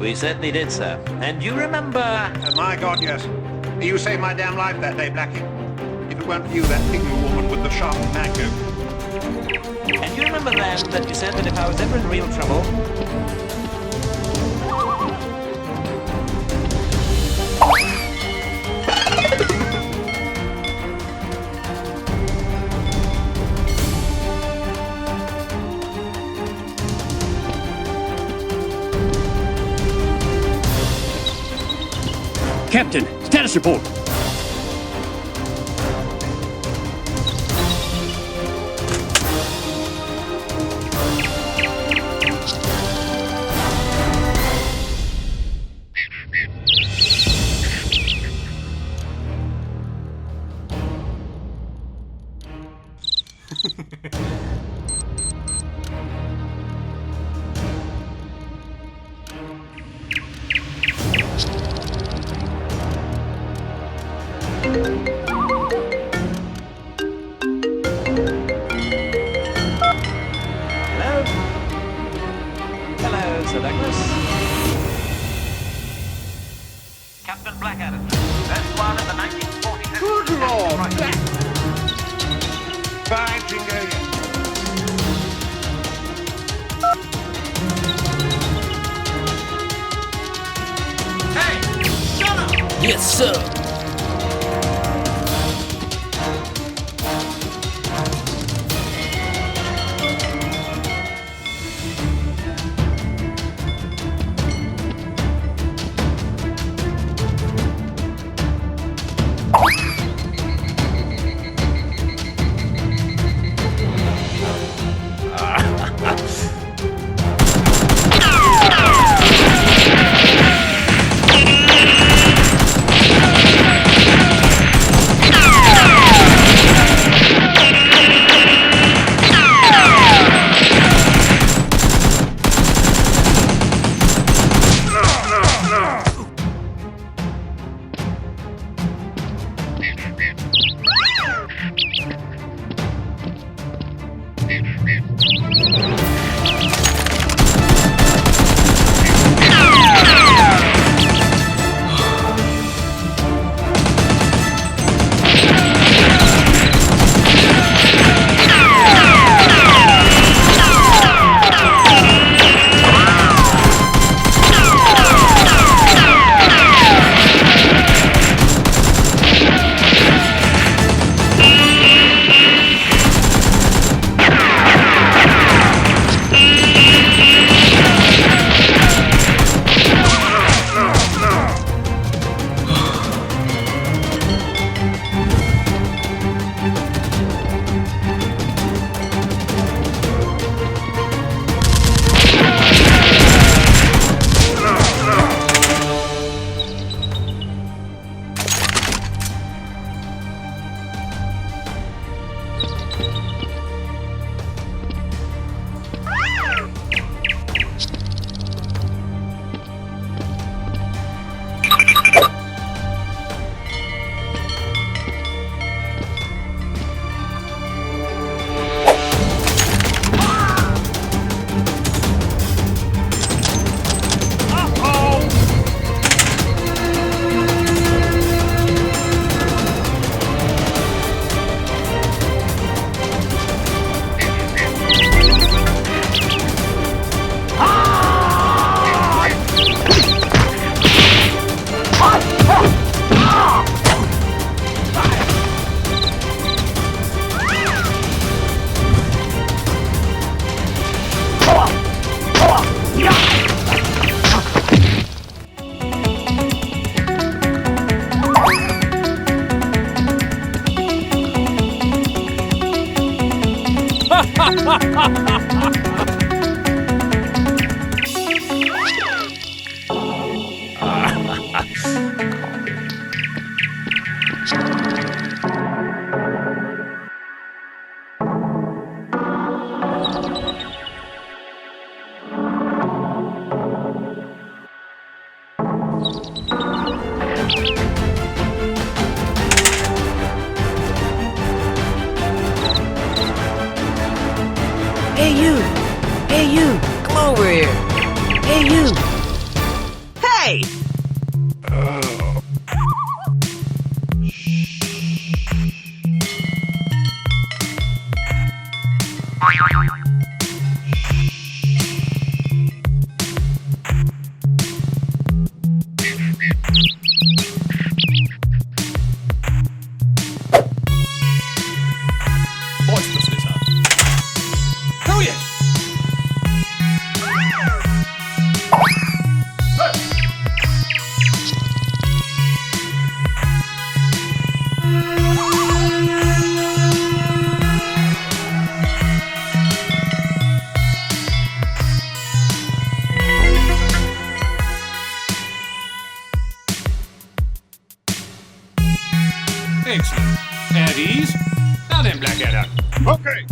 We certainly did, sir. And you remember... My God, yes. You saved my damn life that day, Blackie. If it weren't for you, that pygmy woman with the sharp mango. And you remember then that you said that if I was ever in real trouble... Captain, status report. Hello, Sir Douglas. Captain Blackadder. First one in the 1946... Good Lord, Black! Fine, Jingo. Hey! Shut up! Yes, sir. Hey you! Hey you! Come over here! Hey you! Hey! Boisterously, oh yes! Excellent. At ease. Now then, Blackadder. Okay.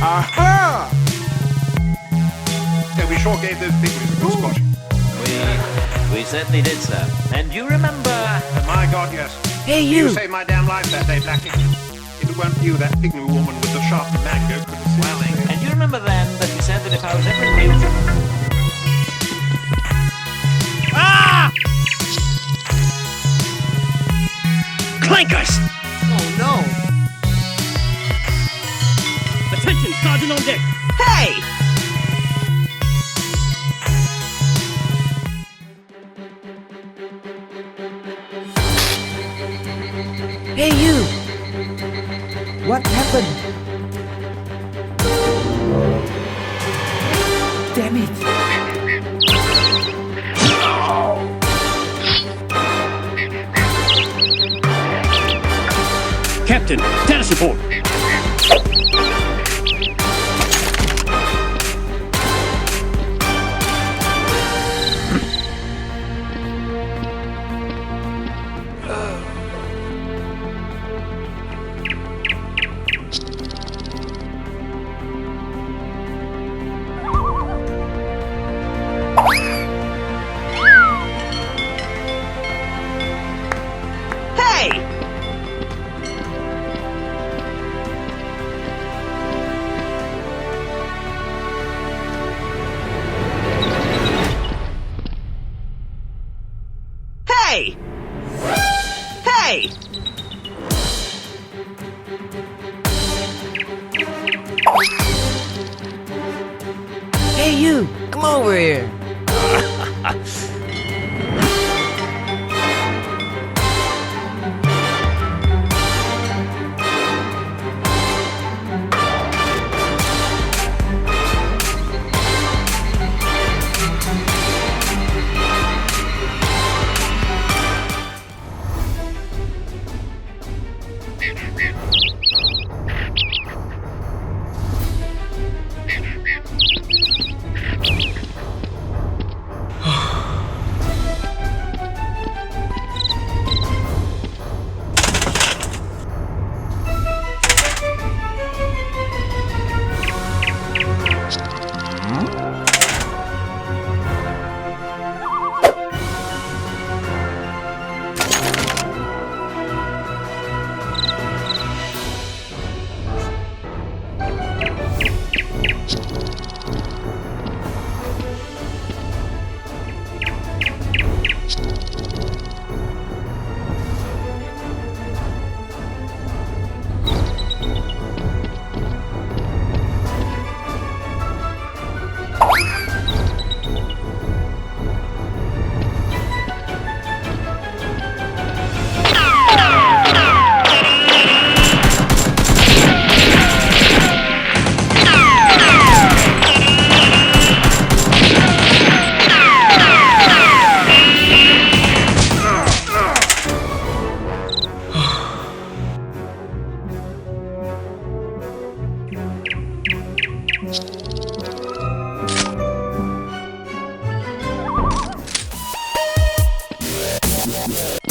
Aha! Yeah, we sure gave those pygmies a good squashing. We certainly did, sir. And you remember... My God, yes. Hey You you! saved my damn life that day, Blackie. If it weren't for you, that pygmy woman with the sharp mango could have Well, and you remember then that you said that if I was ever in real trouble... Ah! Clankers! Oh no! Attention, Sergeant on deck. Hey! Hey you! What happened? Damn it! Captain, status report. Hey! Hey! Hey! Hey you! Come over here! Attack!